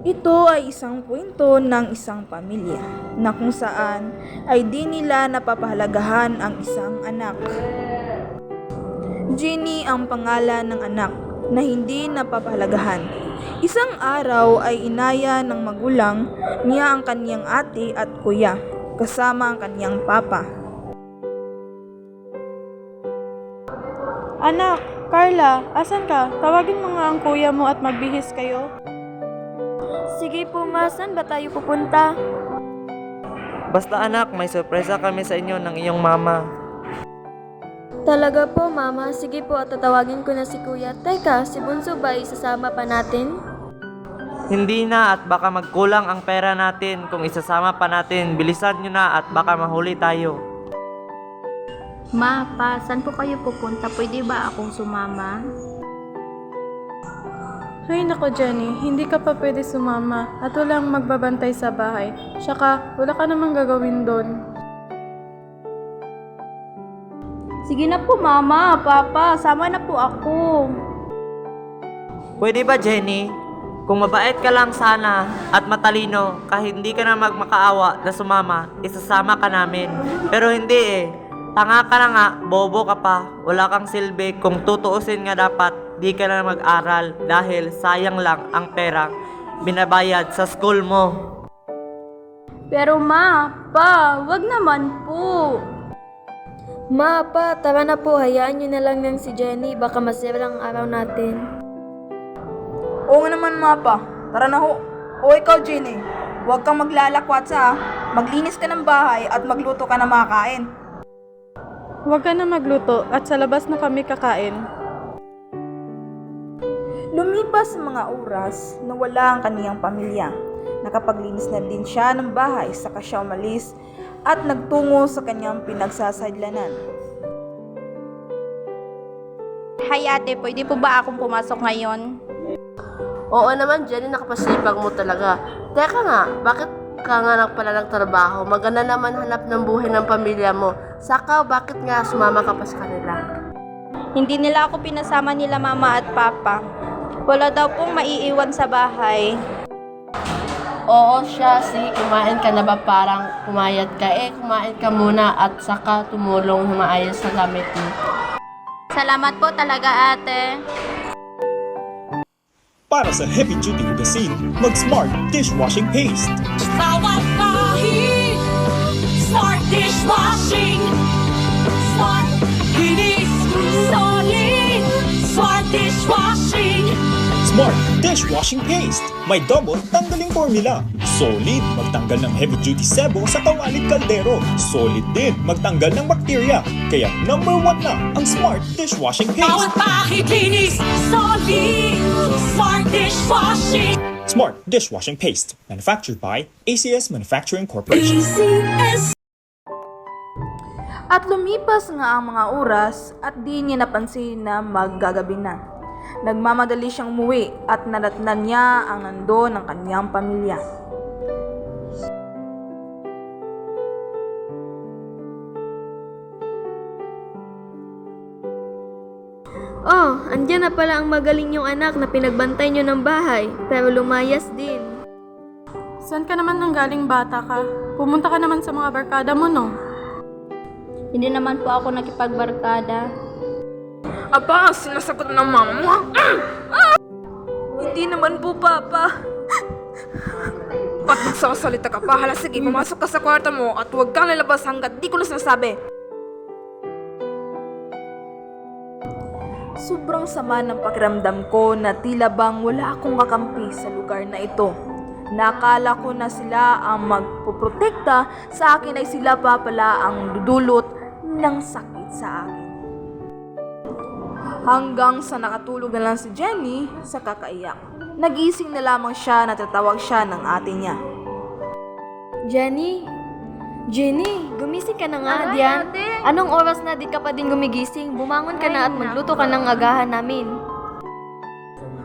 Ito ay isang kwento ng isang pamilya na kung saan ay di nila napapahalagahan ang isang anak. Jenny ang pangalan ng anak na hindi napapahalagahan. Isang araw ay inaya ng magulang niya ang kaniyang ate at kuya kasama ang kaniyang papa. Anak, Carla, asan ka? Tawagin mo nga ang kuya mo at magbihis kayo. Sige po ma, saan ba tayo pupunta? Basta anak, may sorpresa kami sa inyo ng iyong mama. Talaga po mama, sige po at tatawagin ko na si kuya. Teka, si Bunso ba isasama pa natin? Hindi na at baka magkulang ang pera natin kung isasama pa natin. Bilisan nyo na at baka mahuli tayo. Ma, pa, saan po kayo pupunta? Pwede ba akong sumama? Hay nako Jenny, hindi ka pa pwede sumama at walang magbabantay sa bahay. Tsaka, wala ka namang gagawin doon. Sige na po mama, papa, sama na po ako. Pwede ba Jenny? Kung mabait ka lang sana at matalino, kahit hindi ka na magmakaawa na sumama, isasama ka namin. Pero hindi eh. Tanga ka na nga, bobo ka pa, wala kang silbi. Kung tutuusin nga dapat, di ka na mag-aral dahil sayang lang ang pera binabayad sa school mo. Pero ma, pa, wag naman po. Ma, pa, tara na po, hayaan nyo na lang ng si Jenny, baka masira ang araw natin. Oo nga naman mapa, tara na ho. O ikaw Jenny, huwag kang maglalakwatsa ha. Maglinis ka ng bahay at magluto ka ng makakain. Huwag ka na magluto at sa labas na kami kakain. Lumipas ang mga oras na wala ang kaniyang pamilya. Nakapaglinis na din siya ng bahay saka siya umalis at nagtungo sa kanyang pinagsasadlanan. Hay ate, pwede po ba akong pumasok ngayon? Oo naman, Jenny, nakapasipag mo talaga. Teka nga, bakit ka nga pala nagtrabaho? Maganda naman hanap ng buhay ng pamilya mo. Saka, bakit nga sumama ka pa sa kanila? Hindi nila ako pinasama nila mama at papa. Wala daw pong maiiwan sa bahay. Oo siya, kumain ka na ba parang pumayat ka? Kumain ka muna at saka tumulong na maayos sa gamit mo. Salamat po talaga ate. Para sa heavy-duty hugasin, mag-Smart Dishwashing Paste. Bawat pahid, Smart Dishwashing. Smart, linis, solid. Smart Dishwashing. Smart Dishwashing Paste. May double tanggaling formula. Solid, magtanggal ng heavy-duty sebo sa kawalid kaldero. Solid din, magtanggal ng bakterya. Kaya number 1 na ang Smart Dishwashing Paste. Bawat pahid, linis, solid. Smart Dishwashing. Smart Dishwashing Paste. Manufactured by ACS Manufacturing Corporation. ACS. At lumipas nga ang mga oras at di niya napansin na maggagabi na. Nagmamadali siyang umuwi at nadatnan niya ang nando ng kanyang pamilya. Oh, andyan na pala ang magaling yung anak na pinagbantay nyo ng bahay, pero lumayas din. Saan ka naman nanggaling bata ka? Pumunta ka naman sa mga barkada mo, no? Hindi naman po ako nakipagbarkada. Aba, sinasagot ng mama mo. Hindi naman po, Papa. Ba't nagsasalita ka pa? Hala, sige, pumasok ka sa kwarto mo at huwag kang lalabas hanggat di ko na sinasabi. Sobrang sama ng pakiramdam ko na tila bang wala akong kakampi sa lugar na ito. Nakala ko na sila ang magpoprotekta, sa akin ay sila pa pala ang dudulot ng sakit sa akin. Hanggang sa nakatulog na lang si Jenny sa kakaiyak. Nagising na lamang siya na tatawag siya ng ate niya. Jenny? Jenny, gumising ka na nga, Aray, diyan. ate. Anong oras na di ka pa din gumigising? Bumangon ka na at magluto ka ng agahan namin.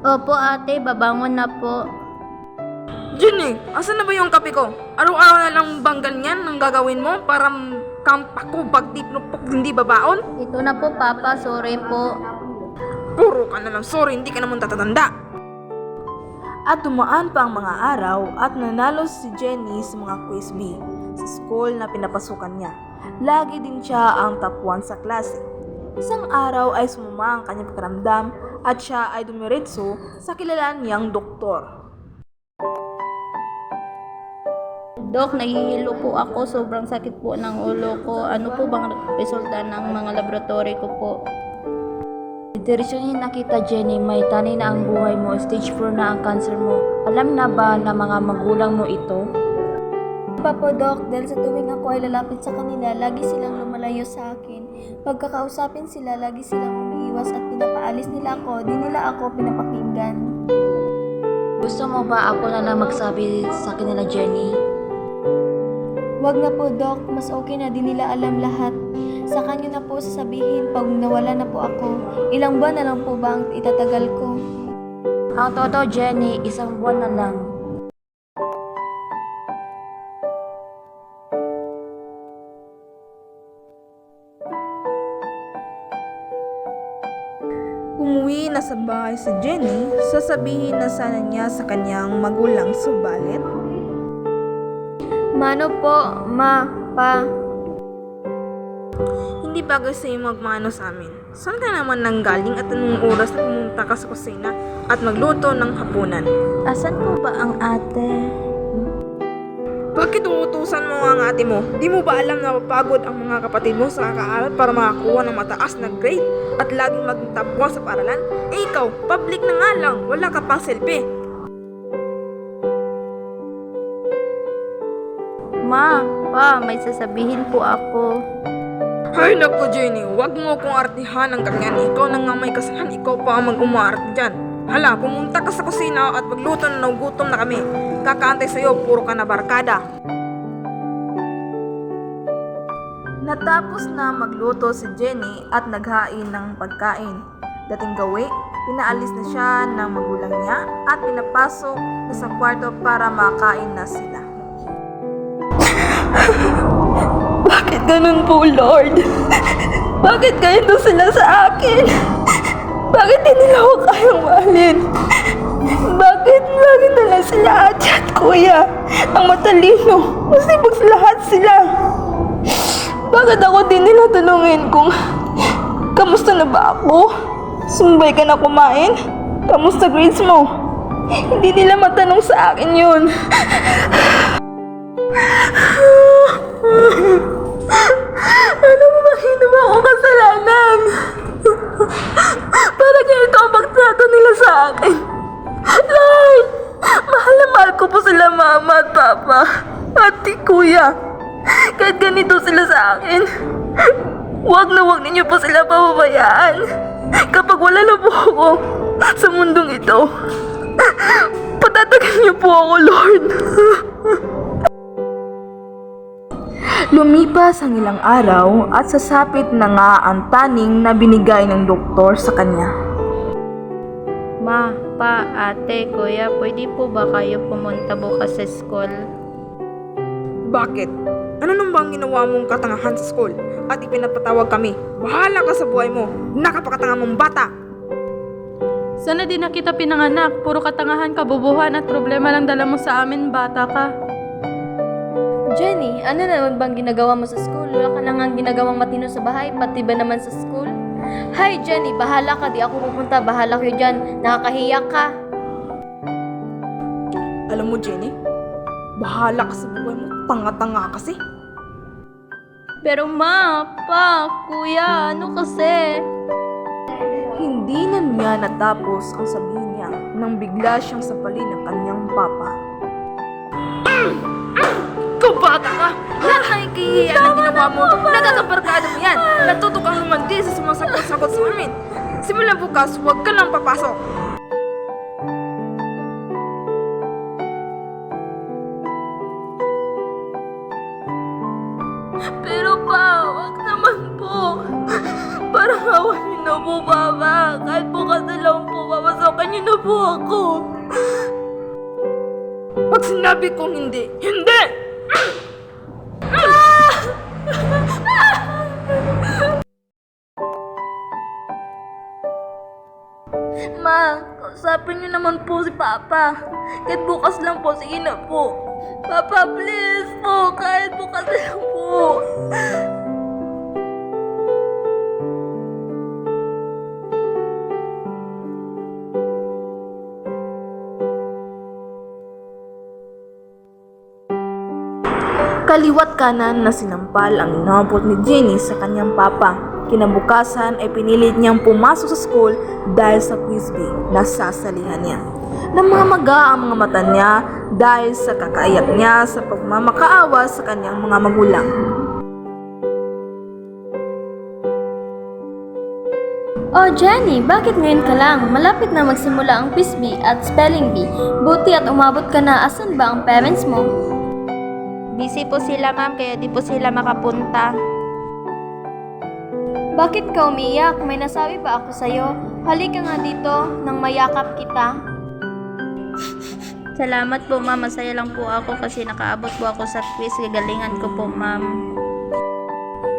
Opo ate, babangon na po. Jenny, asan na ba yung kape ko? Araw-araw na lang bang ganyan ang gagawin mo para kampako pag di pinupok hindi babaon? Ito na po papa, sorry po. Puro ka na lang sorry, hindi ka naman tatatanda. At dumaan pa ang mga araw at nanalo si Jenny sa mga quiz bee sa school na pinapasukan niya. Lagi din siya ang top 1 sa klase. Isang araw ay sumama ang kanyang pakiramdam at siya ay dumiretso sa kilalang niyang doktor. Dok, nahihilo po ako. Sobrang sakit po ng ulo ko. Ano po bang resulta ng mga laboratory ko po? Diretso niya nakita, Jenny, may tanay na ang buhay mo, stage 4 na ang cancer mo. Alam na ba na mga magulang mo ito? Pa po, Doc, dahil sa tuwing ako ay lalapit sa kanila, lagi silang lumalayo sa akin. Pagkakausapin sila, lagi silang umiiwas at pinapaalis nila ako, di nila ako pinapakinggan. Gusto mo ba ako na lang magsabi sa kanila, Jenny? Wag na po, Doc, mas okay na di nila alam lahat. Sa kanyo na po sasabihin pag nawala na po ako. Ilang buwan na lang po ba ang itatagal ko? Ang totoo, Jenny, 1 buwan na lang. Umuwi na sa bahay si Jenny, sasabihin na sana niya sa kanyang magulang, subalit Mano po, ma, pa. hindi bagay sa iyo magmano sa amin. Saan ka naman nanggaling at anong oras na pumunta ka sa kusina at magluto ng hapunan? Asan po ba ang ate? Bakit uutusan mo ang ate mo? Di mo ba alam na mapagod ang mga kapatid mo sa kakaaral para makakuha ng mataas na grade at laging maging top 1 sa paaralan? Eh ikaw, public na nga lang, wala ka pang selfie. Ma, pa, may sasabihin po ako. Ay naku Jenny, wag mo akong artihan ng ganyan. Ikaw na nga may kasalanan, ikaw pa ang mag-umaarte dyan. Hala, pumunta ka sa kusina at magluto na nagugutom na kami. Kakaantay sa'yo, puro ka na barkada. Natapos na magluto si Jenny at naghain ng pagkain. Dating gawi, pinaalis na siya ng magulang niya at pinapasok na sa kwarto para makain na sila. Bakit ganun po, Lord? Bakit ganito sila sa akin? Bakit di nila ako kayang mahalin? Bakit lagi na lang sila ate at kuya? Ang matalino, masipag sa lahat sila. Bakit ako din nila tanungin kung kamusta na ba ako? Sumbay ka na kumain? Kamusta grades mo? Hindi nila matanong sa akin yun. Ano mo ba ginawa ko kasalanan? Para ganito ang pagtrato nila sa akin. Lord, mahal na mahal ko po sila mama at papa at kuya. Kahit ganito sila sa akin, wag ninyo po sila pababayaan. Kapag wala na po ako sa mundong ito, patatagan niyo po ako, Lord. Lumipas ang ilang araw at sasapit na nga ang taning na binigay ng doktor sa kanya. Ma, pa, ate, kuya, pwede po ba kayo pumunta bukas sa school? Bakit? Ano nang bang ginawa mong katangahan sa school at ipinapatawag kami? Bahala ka sa buhay mo, nakapakatanga mong bata! Sana din na kita pinanganak. Puro katangahan, kabubuhan at problema lang dala mo sa amin, bata ka. Jenny, ano naman bang ginagawa mo sa school? Wala ka nang ginagawang matino sa bahay, pati ba naman sa school? Hi Jenny, bahala ka, di ako pupunta, bahala kayo dyan, nakakahiya ka. Alam mo Jenny, bahala ka sa buhay mo, tanga-tanga kasi. Pero ma, pa, kuya, ano kasi? Hindi na niya natapos ang sabihin niya nang bigla siyang sapalin ng kanyang papa. Ikaw bata ka! Lahat na ikihiya na ginawa mo, nagkakabarkada mo yan! Natuto kang lumandi sa sumasagot-sagot sa amin! Simulan bukas, huwag ka lang papasok! Pero pa, wag naman po. Parang awan niyo na po, Papa. Kahit po kasi lang po, papasokan niyo na po ako. Pag sinabi kong hindi, hindi! Ma, Kausapin niyo naman po si Papa. Kahit bukas lang po, sige na po. Papa, please po, kahit bukas lang po. Kaliwat kanan na sinampal ang inampot ni Jenny sa kanyang papa. Kinabukasan ay pinilit niyang pumasok sa school dahil sa quiz bee na sasalihan niya. Namamaga ang mga mata niya dahil sa kakaiyak niya sa pagmamakaawa sa kanyang mga magulang. Oh Jenny, bakit ngayon ka lang? Malapit na magsimula ang quiz bee at spelling bee. Buti at umabot ka na. Asan ba ang parents mo? Busy po sila ma'am, kaya di po sila makapunta. Bakit ka umiyak? May nasabi ba ako sa'yo? Halika nga dito nang mayakap kita. Salamat po ma'am, masaya lang po ako kasi nakaabot po ako sa quiz. Gagalingan ko po ma'am.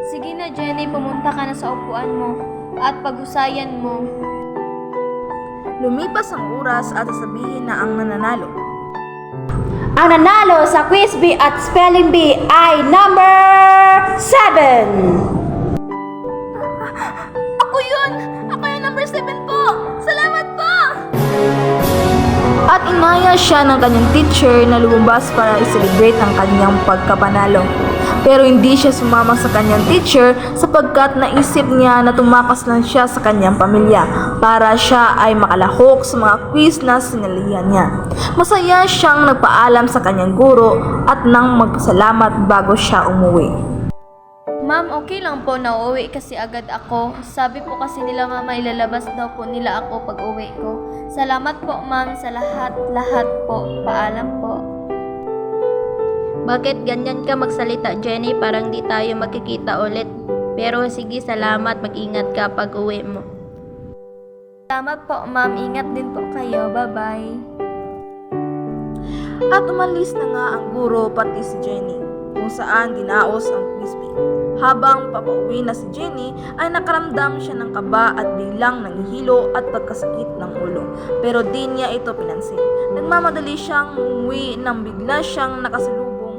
Sige na Jenny, pumunta ka na sa upuan mo at paghusayan mo. Lumipas ang oras at sasabihin na ang nananalo. Ang nanalo sa quiz bee at spelling bee ay number 7! Ako yun! Ako yung number 7 po! Salamat po! At inaya siya ng kanyang teacher na lumabas para i-celebrate ang kanyang pagkapanalo. Pero hindi siya sumama sa kanyang teacher sapagkat naisip niya na tumakas lang siya sa kanyang pamilya para siya ay makalahok sa mga quiz na sinalihan niya. Masaya siyang nagpaalam sa kanyang guro at nang magpasalamat bago siya umuwi. Ma'am, okay lang po na uuwi kasi agad ako. Sabi po kasi nila mama ilalabas daw po nila ako pag uwi ko. Salamat po ma'am sa lahat po. Paalam po. Bakit ganyan ka magsalita Jenny? Parang di tayo magkikita ulit. Pero sige, salamat. Mag-ingat ka pag uwi mo. Salamat po ma'am. Ingat din po kayo. Bye-bye. At umalis na nga ang guro pati si Jenny kung saan dinaos ang quiz bee. Habang papauwi na si Jenny ay nakaramdam siya ng kaba at biglang nangihilo at pagkasakit ng ulo. Pero di niya ito pinansin. Nagmamadali siyang umuwi nang bigla siyang nakasalubong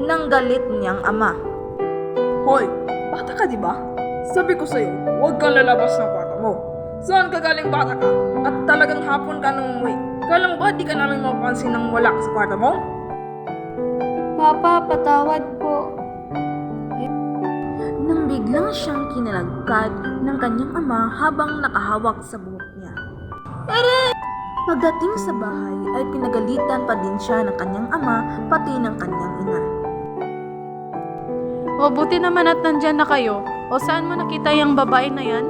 ng galit niyang ama. Hoy, bata ka diba? Sabi ko sa'yo, huwag kang lalabas ng kwarto mo. Saan ka galing bata ka? At talagang hapon ka nung umuwi. Kala mo ba di ka namin mapapansin nang wala ka sa kwarto mo? Papa, patawad po. Nang biglang siyang kinalagkad ng kanyang ama habang nakahawak sa buhok niya. Pagdating sa bahay ay pinagalitan pa din siya ng kanyang ama pati ng kanyang ina. O buti naman at nandyan na kayo. O saan mo nakita yung babae na yan?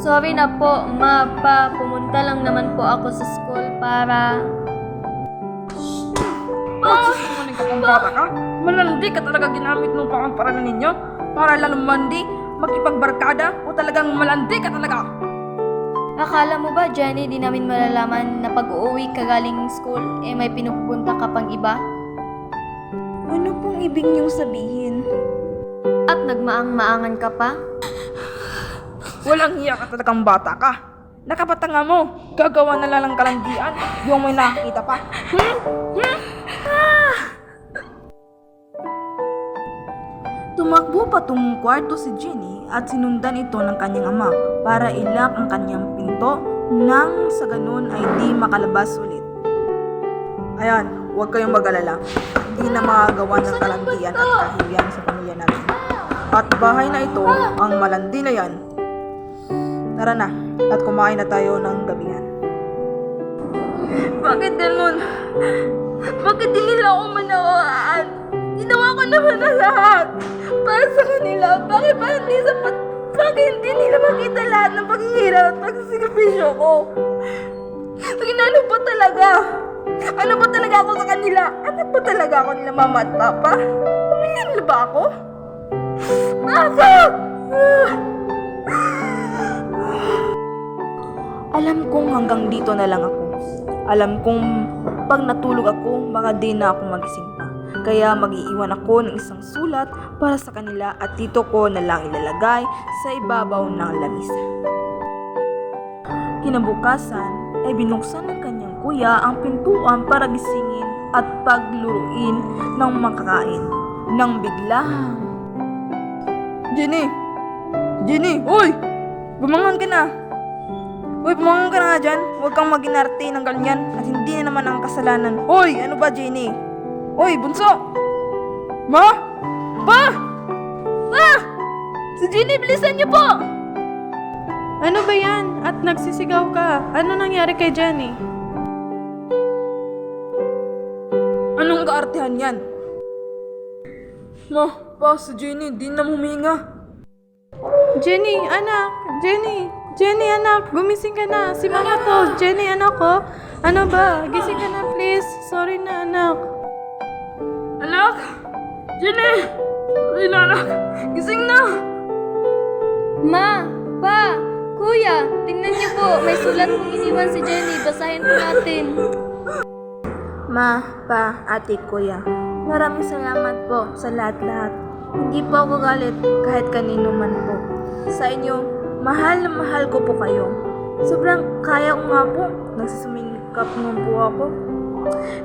Sorry na po, ma, pa. Pumunta lang naman po ako sa school para... Sinungaling ka kung bata ka? Malandi ka talaga ginamit ng pakamparanan ninyo? Para lang lumandi, makipagbarkada, o talagang malandi ka talaga? Akala mo ba, Jenny, di namin malalaman na pag-uwi ka galing school, eh may pinupunta ka pang iba? Ano pong ibig niyong sabihin? At nagmaang-maangan ka pa? Walang hiya ka talagang bata ka. Nakapatanga mo, gagawa na lang ng kalandian, yung may nakakita pa. Tumakbo patungong kwarto si Jenny at sinundan ito ng kanyang ama para ilak ang kanyang pinto nang sa ganun ay di makalabas ulit. Ayan, huwag kayong mag-alala. Hindi na makagawa ng kalandian at kahihiyan sa pamilya natin. At bahay na ito, ang malandi na yan. Tara na, at kumain na tayo ng gabihan. Bakit ganun? Bakit di nila ako manawaan? Ginawa ko naman na lahat para sa kanila. Bakit ba hindi sapat? Bakit hindi nila makita lahat ng paghihirap at pagsisikripisyo ko? Ano ba talaga? Ano ba talaga ako sa kanila? Ano ba talaga ako nila mama at papa? Pamilya nila ba ako? Bakit? Alam kong hanggang dito na lang ako. Alam kong pag natulog ako, baka di na ako magising pa. Kaya mag-iiwan ako ng isang sulat para sa kanila at dito ko na lang ilalagay sa ibabaw ng lamisa. Kinabukasan ay binuksan ng kanyang kuya ang pintuan para gisingin at pagluruin ng makakain. Nang biglang, Jenny! Jenny! Uy! Bumangon ka na! Uy, bumangon ka na nga dyan. Huwag kang maginarte ng ganyan at hindi na naman ang kasalanan. Uy! Ano ba, Jenny? Uy, bunso! Ma! Pa! Pa! Si Jenny, bilisan niyo po! Ano ba yan? At nagsisigaw ka. Ano nangyari kay Jenny? Anong kaartehan yan? Ma, pa, si Jenny, di na huminga. Jenny, anak! Jenny! Jenny, anak! Gumising ka na! Si mama to! Jenny, anak ko! Ano ba? Gising ka na, please! Sorry na, anak! Anak! Jenny! Sorry na, anak! Gising na! Ma! Pa! Kuya! Tingnan niyo po! May sulat pong iniwan si Jenny. Basahin po natin. Ma, pa, ate, kuya, maraming salamat po sa lahat-lahat. Hindi po ako galit kahit kanino man po. Sa inyo, mahal na mahal ko po kayo. Sobrang kaya ko nga po. Nagsusumingkap naman po ako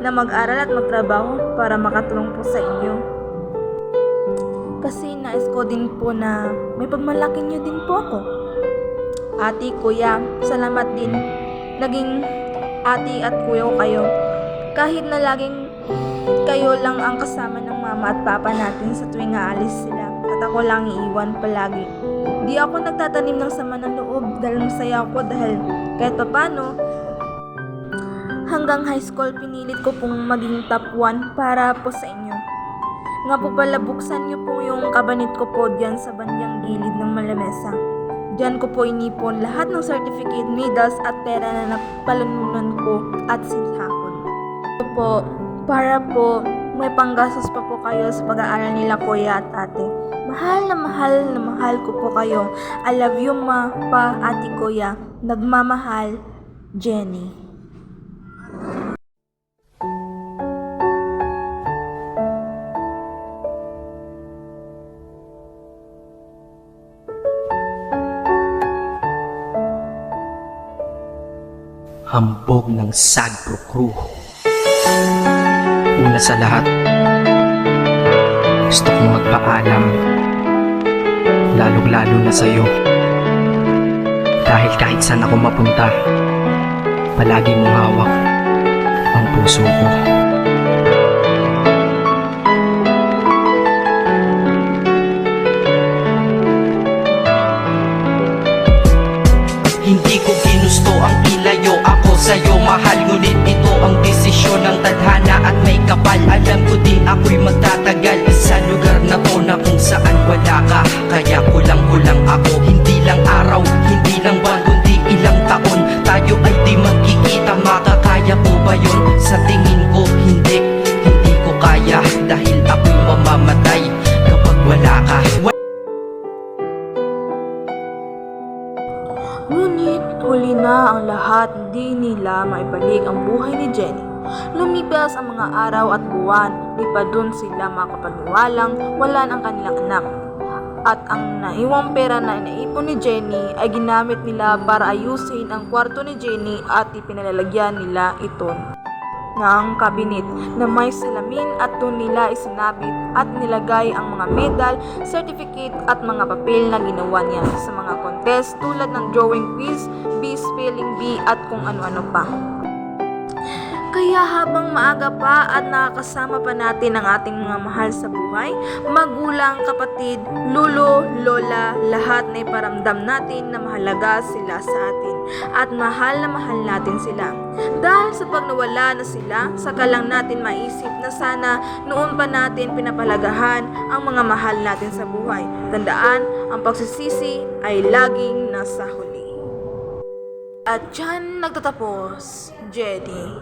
na mag-aral at magtrabaho para makatulong po sa inyo. Kasi nais ko din po na may pagmalaki niyo din po ako. Ate, kuya, salamat din. Naging ate at kuya ko kayo. Kahit na laging kayo lang ang kasama ng mama at papa natin sa tuwing aalis sila at ako lang iiwan palagi. Di ako nagtatanim ng sama ng loob dahil masaya ako dahil kahit papano hanggang high school pinilit ko pong maging top 1 para po sa inyo. Nga po pala, buksan niyo po yung kabanit ko po dyan sa bandyang gilid ng malamesa. Diyan ko po inipon lahat ng certificate, medals at pera na napalanunan ko at sinhakon. Ito po, para po may panggastos pa po kayo sa pag-aaral nila kuya at ate. Mahal na mahal ko po kayo. I love you ma, pa, ate, kuya. Nagmamahal, Jenny. Hambog ng Sagpro Crew. Una sa lahat, gusto kong magpaalam, lalong-lalo na sa'yo. Dahil kahit saan ako mapunta, palagi mong hawak ang puso ko. Hindi ko ginusto ang ilayo ako sa'yo, mahal. Ngunit ito ang desisyon ng tadhana at may kapal. Alam ko di ako'y magtatagal sa lugar na to na kung saan wala ka. Kaya kulang-kulang ako, hindi lang araw, hindi lang buwan, kundi ilang taon. Tayo ay di magkikita, makakaya po ba yun? Sa tingin ko hindi ko kaya. Dahil ako'y mamamatay kapag wala ka. Ngunit huli na ang lahat, hindi nila maibalik ang buhay ni Jenny. Lumipas ang mga araw at buwan, di pa dun sila makapaniwalang wala ang kanilang anak. At ang naiwang pera na inaipon ni Jenny ay ginamit nila para ayusin ang kwarto ni Jenny at ipinalalagyan nila ito ng kabinet na may salamin at doon nila isinabit at nilagay ang mga medal, certificate at mga papel na ginawa niya sa mga contest tulad ng drawing quiz, bee, spelling bee at kung ano-ano pa. Kaya habang maaga pa at nakakasama pa natin ang ating mga mahal sa buhay, magulang, kapatid, lolo, lola, lahat na iparamdam natin na mahalaga sila sa atin at mahal na mahal natin sila. Dahil sa pag nawala na sila, saka lang natin maisip na sana noon pa natin pinapalagahan ang mga mahal natin sa buhay. Tandaan, ang pagsisisi ay laging nasa huli. At dyan nagtatapos, Jenny.